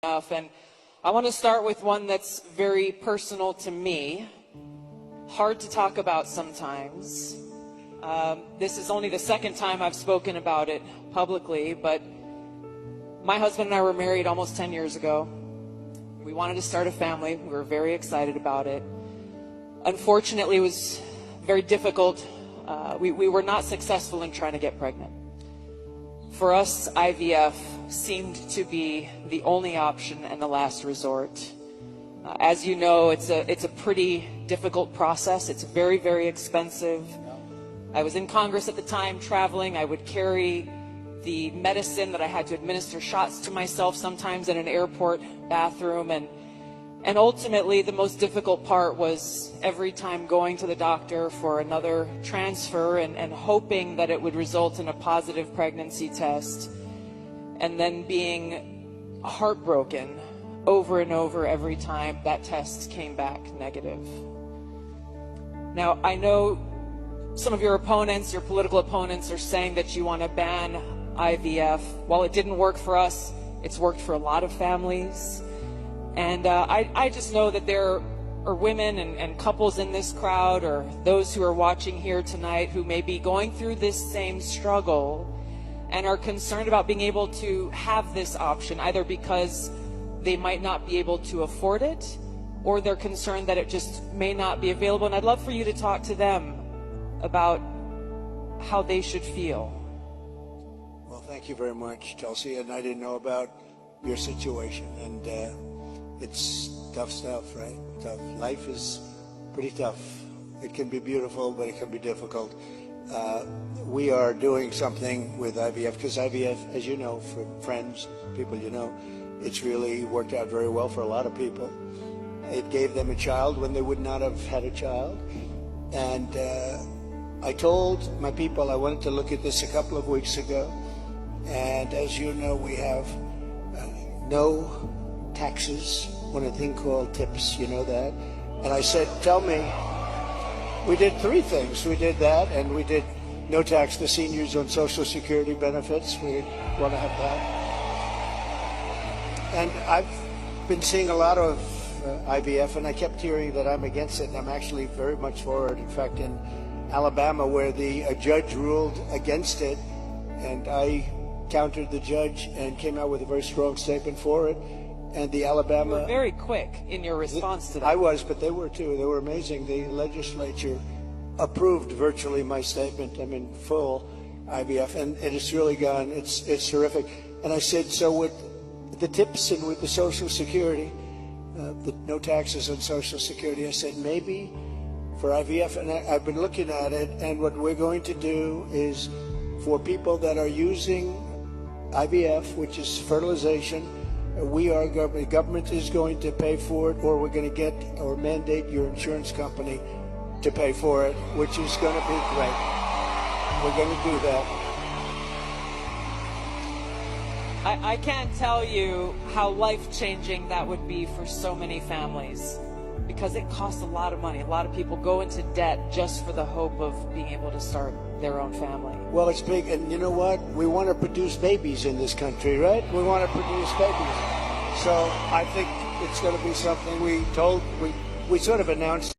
enough, and I want to start with one that's very personal to me, hard to talk about sometimes. This is only the second time I've spoken about it publicly, but my husband and I were married almost 10 years ago. We wanted to start a family. We were very excited about it. Unfortunately, it was very difficult. We were not successful in trying to get pregnant. For us, IVF seemed to be the only option and the last resort. As you know, it's a pretty difficult process. It's very, very expensive. I was in Congress at the time, traveling. I would carry the medicine that I had to administer shots to myself sometimes in an airport bathroom. And ultimately, the most difficult part was every time going to the doctor for another transfer and hoping that it would result in a positive pregnancy test, and then being heartbroken over and over every time that test came back negative. Now, I know some of your opponents, your political opponents, are saying that you want to ban IVF. While it didn't work for us, it's worked for a lot of families. And I just know that there are women and couples in this crowd, or those who are watching here tonight, who may be going through this same struggle and are concerned about being able to have this option, either because they might not be able to afford it, or they're concerned that it just may not be available. And I'd love for you to talk to them about how they should feel. Well, thank you very much, Chelsea. And I didn't know about your situation. And it's tough stuff, right? Tough. Life is pretty tough. It can be beautiful, but it can be difficult. We are doing something with IVF, because IVF, as you know, for friends, people you know, it's really worked out very well for a lot of people. It gave them a child when they would not have had a child. And I told my people I wanted to look at this a couple of weeks ago. And as you know, we have no taxes on a thing called tips, you know that? And I said, tell me, we did three things. We did that, and we did no tax to seniors on Social Security benefits. We want to have that. And I've been seeing a lot of IVF, and I kept hearing that I'm against it, and I'm actually very much for it. In fact, in Alabama, where a judge ruled against it, and I countered the judge and came out with a very strong statement for it. And the Alabama... You were very quick in your response to that. I was, but they were too. They were amazing. The legislature approved virtually my statement. I'm in full IVF, and it's really gone. It's terrific. And I said, so with the tips and with the Social Security, the no taxes on Social Security, I said, maybe for IVF, and I've been looking at it, and what we're going to do is for people that are using IVF, which is fertilization, the government is going to pay for it, or we're going to get or mandate your insurance company to pay for it, which is going to be great. We're going to do that. I can't tell you how life-changing that would be for so many families, because it costs a lot of money. A lot of people go into debt just for the hope of being able to start their own family. Well, it's big, and you know what? We want to produce babies in this country, right? We want to produce babies. So I think it's going to be something we sort of announced